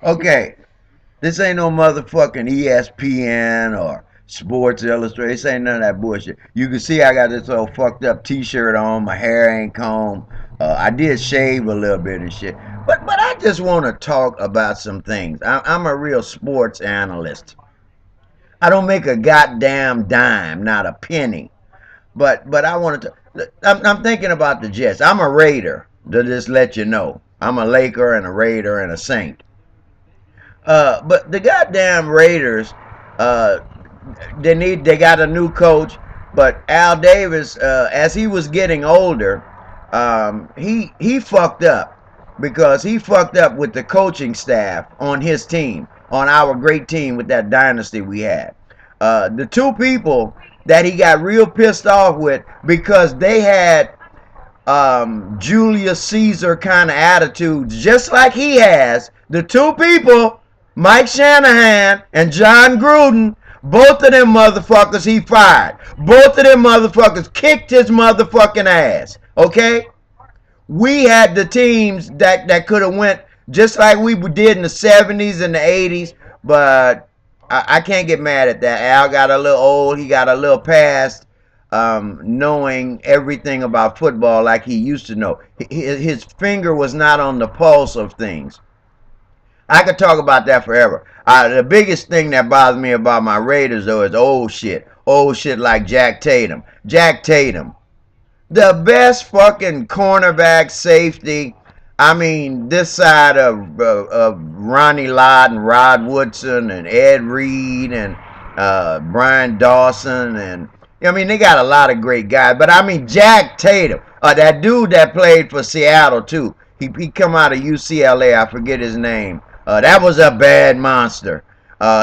Okay, this ain't no motherfucking ESPN or Sports Illustrated. This ain't none of that bullshit. You can see I got this old fucked up T-shirt on. My hair ain't combed. I did shave a little bit and shit. But I just want to talk about some things. I'm a real sports analyst. I don't make a goddamn dime, not a penny. But I wanted to. I'm thinking about the Jets. I'm a Raider. To just let you know, I'm a Laker and a Raider and a Saint. But the goddamn Raiders, uh, they got a new coach, but Al Davis, as he was getting older, he fucked up because he fucked up with the coaching staff on his team, on our great team with that dynasty we had. The two people that he got real pissed off with because they had Julius Caesar kind of attitudes, just like he has. The two people, Mike Shanahan and John Gruden, both of them motherfuckers he fired. Both of them motherfuckers kicked his motherfucking ass. Okay? We had the teams that could have went just like we did in the 70s and the 80s, but I can't get mad at that. Al got a little old. He got a little past knowing everything about football like he used to know. His finger was not on the pulse of things. I could talk about that forever. The biggest thing that bothers me about my Raiders, though, is old shit. Old shit like Jack Tatum. Jack Tatum, the best fucking cornerback safety. I mean, this side of Ronnie Lott and Rod Woodson and Ed Reed and Brian Dawson and I mean they got a lot of great guys. But I mean Jack Tatum, that dude that played for Seattle too. He come out of UCLA. I forget his name. That was a bad monster.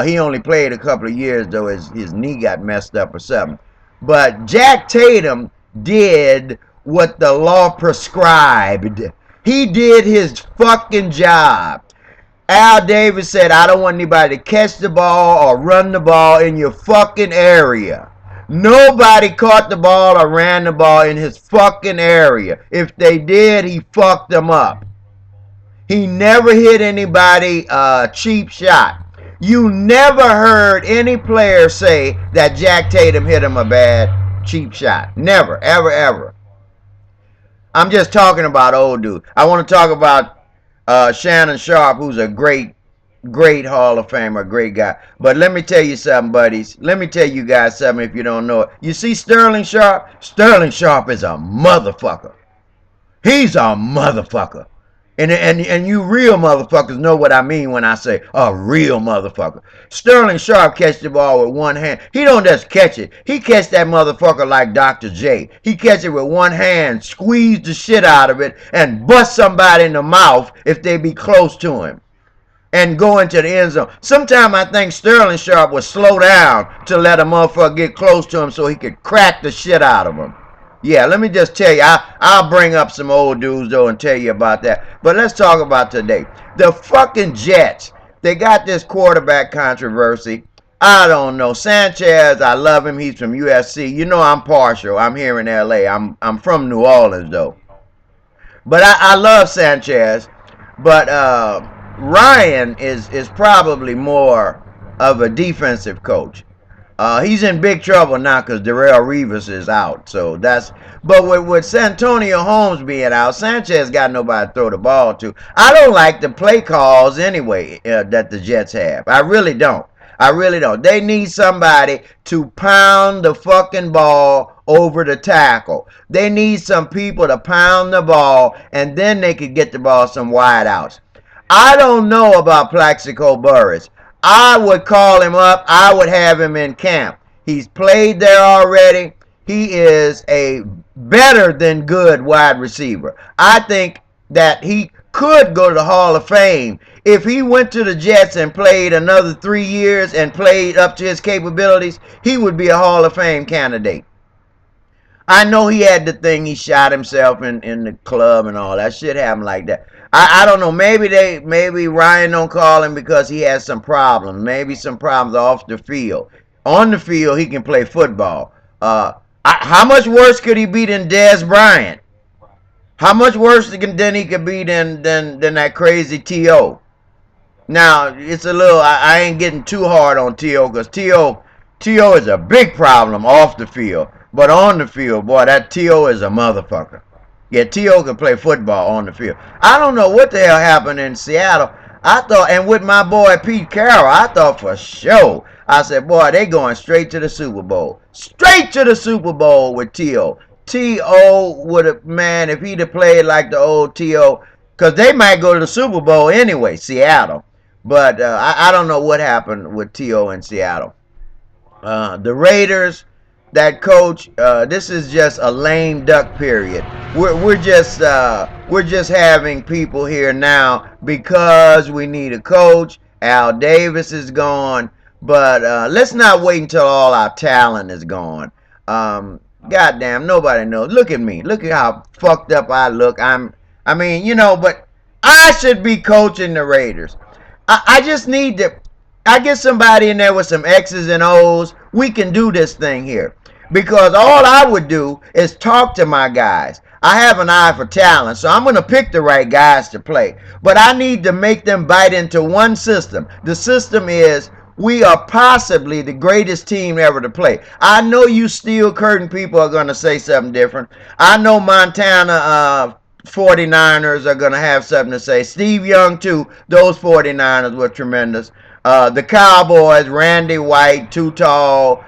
He only played a couple of years though. His knee got messed up or something. But Jack Tatum did what the law prescribed. He did his fucking job. Al Davis said, I don't want anybody to catch the ball or run the ball in your fucking area. Nobody caught the ball or ran the ball in his fucking area. If they did, he fucked them up. He never hit anybody cheap shot. You never heard any player say that Jack Tatum hit him a bad cheap shot. Never, ever, ever. I'm just talking about old dude. I want to talk about Shannon Sharp, who's a great Hall of Famer, great guy. But let me tell you something, buddies. Let me tell you guys something if you don't know it. You see Sterling Sharp? Sterling Sharp is a motherfucker. He's a motherfucker. And you real motherfuckers know what I mean when I say a real motherfucker. Sterling Sharp catch the ball with one hand. He don't just catch it. He catch that motherfucker like Dr. J. He catch it with one hand, squeeze the shit out of it, and bust somebody in the mouth if they be close to him. And go into the end zone. Sometimes I think Sterling Sharp would slow down to let a motherfucker get close to him so he could crack the shit out of him. Yeah, let me just tell you, I'll bring up some old dudes, though, and tell you about that. But let's talk about today. The fucking Jets, they got this quarterback controversy. I don't know. Sanchez, I love him. He's from USC. You know I'm partial. I'm here in L.A. I'm from New Orleans, though. But I love Sanchez. But Ryan is probably more of a defensive coach. He's in big trouble now because Darrelle Revis is out. So that's. But with Santonio Holmes being out, Sanchez got nobody to throw the ball to. I don't like the play calls anyway that the Jets have. I really don't. I really don't. They need somebody to pound the fucking ball over the tackle. They need some people to pound the ball, and then they could get the ball some wide outs. I don't know about Plaxico Burress. I would call him up. I would have him in camp. He's played there already. He is a better than good wide receiver. I think that he could go to the Hall of Fame. If he went to the Jets and played another 3 years and played up to his capabilities, he would be a Hall of Fame candidate. I know he had the thing, he shot himself in the club and all that shit happened like that. I don't know. Maybe Ryan don't call him because he has some problems. Maybe some problems off the field. On the field, he can play football. How much worse could he be than Dez Bryant? How much worse than he could be than that crazy T.O.? Now it's a little. I ain't getting too hard on T.O. because T.O. is a big problem off the field, but on the field, boy, that T.O. is a motherfucker. Yeah, T.O. can play football on the field. I don't know what the hell happened in Seattle. I thought, and with my boy Pete Carroll, I thought for sure. I said, boy, they going straight to the Super Bowl. Straight to the Super Bowl with T.O. T.O. would have, man, if he'd have played like the old T.O., because they might go to the Super Bowl anyway, Seattle. But I don't know what happened with T.O. in Seattle. The Raiders, that coach, this is just a lame duck period. We're just having people here now because we need a coach. Al Davis is gone, but let's not wait until all our talent is gone. Goddamn, nobody knows. Look at me. Look at how fucked up I look. I mean, you know, but I should be coaching the Raiders. I just need to. I get somebody in there with some X's and O's. We can do this thing here. Because all I would do is talk to my guys. I have an eye for talent, so I'm going to pick the right guys to play. But I need to make them bite into one system. The system is we are possibly the greatest team ever to play. I know you Steel Curtain people are going to say something different. I know Montana 49ers are going to have something to say. Steve Young, too. Those 49ers were tremendous. The Cowboys, Randy White, too tall.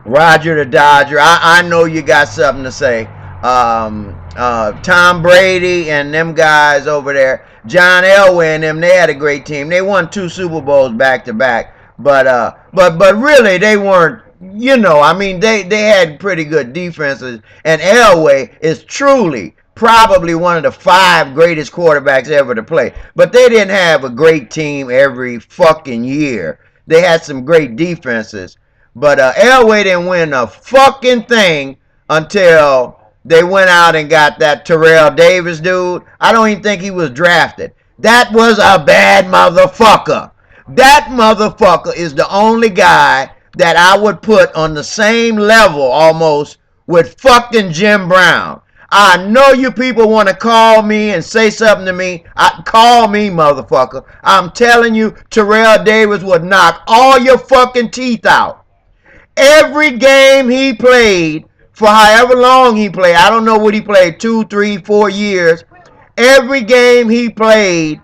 Roger the Dodger. I know you got something to say. Tom Brady and them guys over there. John Elway and them, they had a great team. They won 2 Super Bowls back to back. But really they weren't, you know, I mean, they had pretty good defenses. And Elway is truly probably one of the 5 greatest quarterbacks ever to play. But they didn't have a great team every fucking year. They had some great defenses. But Elway didn't win a fucking thing until they went out and got that Terrell Davis dude. I don't even think he was drafted. That was a bad motherfucker. That motherfucker is the only guy that I would put on the same level almost with fucking Jim Brown. I know you people want to call me and say something to me. Call me, motherfucker. I'm telling you, Terrell Davis would knock all your fucking teeth out. Every game he played, for however long he played, I don't know what he played, 2, 3, 4 years. Every game he played,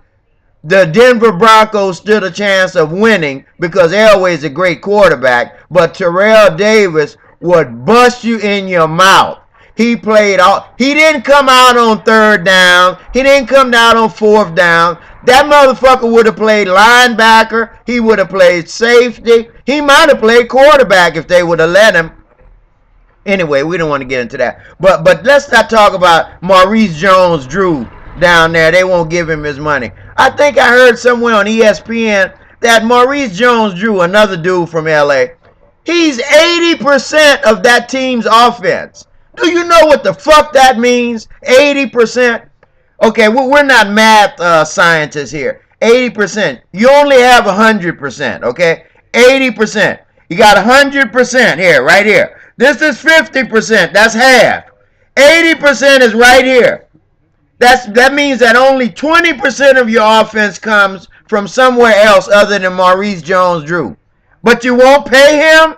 the Denver Broncos stood a chance of winning because Elway is a great quarterback, but Terrell Davis would bust you in your mouth. He played all. He didn't come out on 3rd down. He didn't come down on 4th down. That motherfucker would have played linebacker. He would have played safety. He might have played quarterback if they would have let him. Anyway, we don't want to get into that. But let's not talk about Maurice Jones-Drew down there. They won't give him his money. I think I heard somewhere on ESPN that Maurice Jones-Drew, another dude from LA, he's 80% of that team's offense. Do you know what the fuck that means? 80%? Okay, we're not math scientists here. 80%. You only have 100%, okay? 80%. You got 100% here, right here. This is 50%. That's half. 80% is right here. That means that only 20% of your offense comes from somewhere else other than Maurice Jones-Drew. But you won't pay him?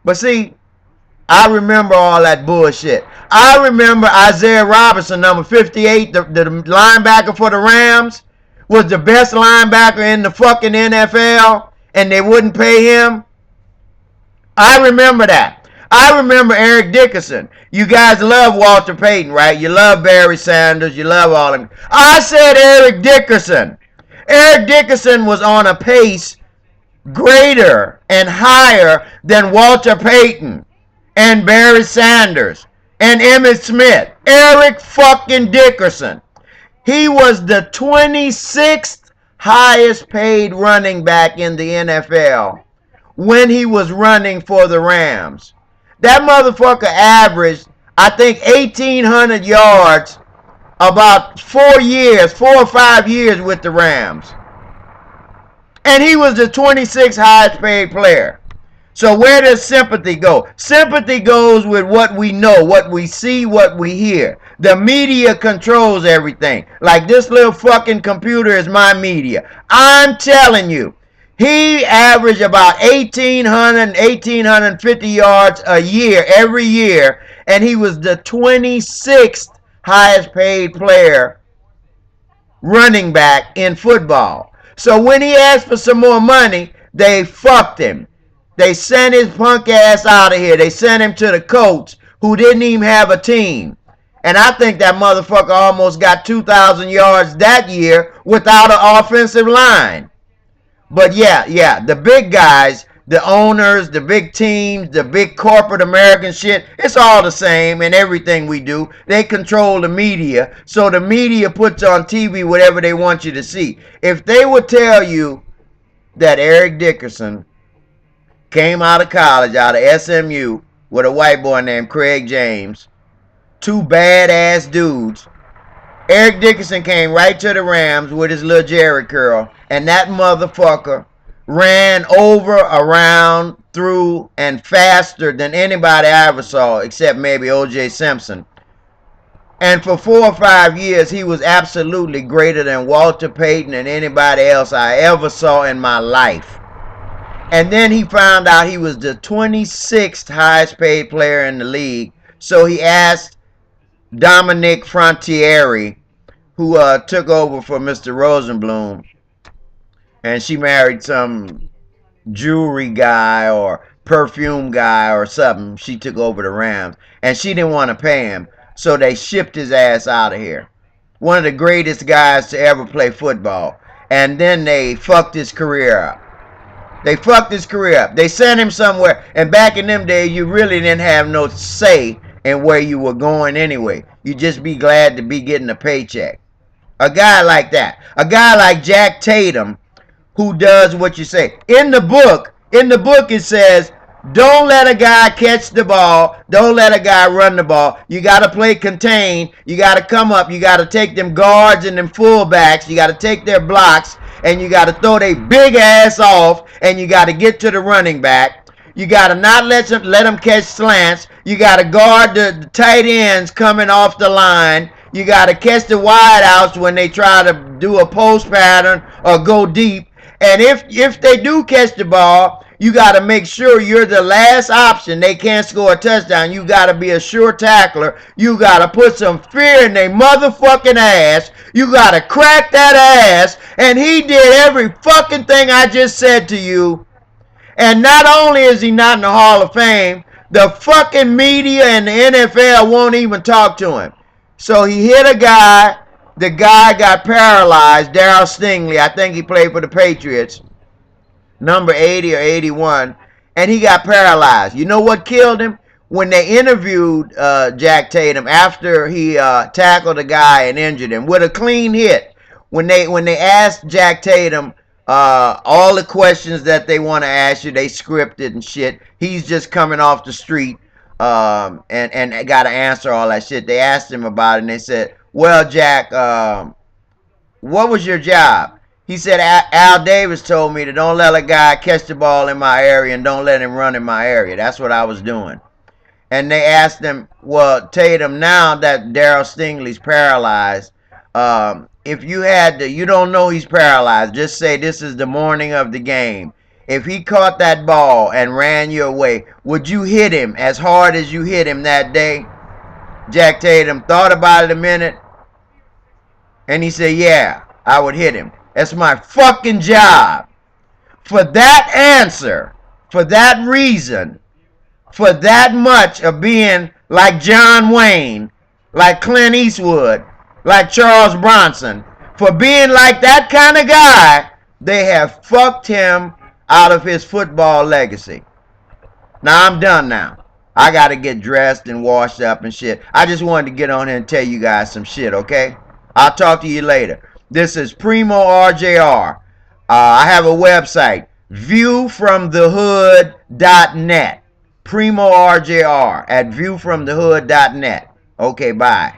But see, I remember all that bullshit. I remember Isaiah Robinson, number 58, the linebacker for the Rams, was the best linebacker in the fucking NFL, and they wouldn't pay him. I remember that. I remember Eric Dickerson. You guys love Walter Payton, right? You love Barry Sanders. You love all of them. I said Eric Dickerson. Eric Dickerson was on a pace greater and higher than Walter Payton and Barry Sanders and Emmitt Smith. Eric fucking Dickerson. He was the 26th highest paid running back in the NFL when he was running for the Rams. That motherfucker averaged, I think, 1,800 yards about 4 or 5 years with the Rams. And he was the 26th highest paid player. So where does sympathy go? Sympathy goes with what we know, what we see, what we hear. The media controls everything. Like this little fucking computer is my media. I'm telling you, he averaged about 1,800, 1,850 yards a year, every year, and he was the 26th highest paid player running back in football. So when he asked for some more money, they fucked him. They sent his punk ass out of here. They sent him to the Colts, who didn't even have a team. And I think that motherfucker almost got 2,000 yards that year without an offensive line. But yeah, the big guys, the owners, the big teams, the big corporate American shit, it's all the same in everything we do. They control the media, so the media puts on TV whatever they want you to see. If they would tell you that Eric Dickerson came out of college, out of SMU, with a white boy named Craig James, two badass dudes. Eric Dickerson came right to the Rams with his little Jerry curl, and that motherfucker ran over, around, through, and faster than anybody I ever saw, except maybe O.J. Simpson. And for 4 or 5 years, he was absolutely greater than Walter Payton and anybody else I ever saw in my life. And then he found out he was the 26th highest paid player in the league. So he asked Dominic Frontiere, who took over for Mr. Rosenblum, and she married some jewelry guy or perfume guy or something. She took over the Rams, and she didn't want to pay him, so they shipped his ass out of here. One of the greatest guys to ever play football. And then they fucked his career up. They fucked his career up. They sent him somewhere. And back in them days, you really didn't have no say in where you were going anyway. You just be glad to be getting a paycheck. A guy like that. A guy like Jack Tatum, who does what you say. In the book it says, don't let a guy catch the ball. Don't let a guy run the ball. You got to play contain. You got to come up. You got to take them guards and them fullbacks. You got to take their blocks. And you got to throw their big ass off. And you got to get to the running back. You got to not let them catch slants. You got to guard the tight ends coming off the line. You got to catch the wideouts when they try to do a post pattern or go deep. And if they do catch the ball, you got to make sure you're the last option. They can't score a touchdown. You got to be a sure tackler. You got to put some fear in their motherfucking ass. You got to crack that ass. And he did every fucking thing I just said to you. And not only is he not in the Hall of Fame, the fucking media and the NFL won't even talk to him. So he hit a guy. The guy got paralyzed. Darryl Stingley. I think he played for the Patriots. Number 80 or 81. And he got paralyzed. You know what killed him? When they interviewed Jack Tatum after he tackled a guy and injured him with a clean hit. When they asked Jack Tatum all the questions that they want to ask you, they scripted and shit. He's just coming off the street and got to answer all that shit. They asked him about it and they said, well, Jack, what was your job? He said, Al Davis told me to don't let a guy catch the ball in my area and don't let him run in my area. That's what I was doing. And they asked him, well, Tatum, now that Darryl Stingley's paralyzed, if you had to, you don't know he's paralyzed, just say this is the morning of the game. If he caught that ball and ran your way, would you hit him as hard as you hit him that day? Jack Tatum thought about it a minute, and he said, yeah, I would hit him. That's my fucking job. For that answer, for that reason, for that much of being like John Wayne, like Clint Eastwood, like Charles Bronson, for being like that kind of guy, they have fucked him out of his football legacy. Now I'm done now. I got to get dressed and washed up and shit. I just wanted to get on here and tell you guys some shit, okay? I'll talk to you later. This is Primo RJR. I have a website, viewfromthehood.net. Primo RJR at viewfromthehood.net. Okay, bye.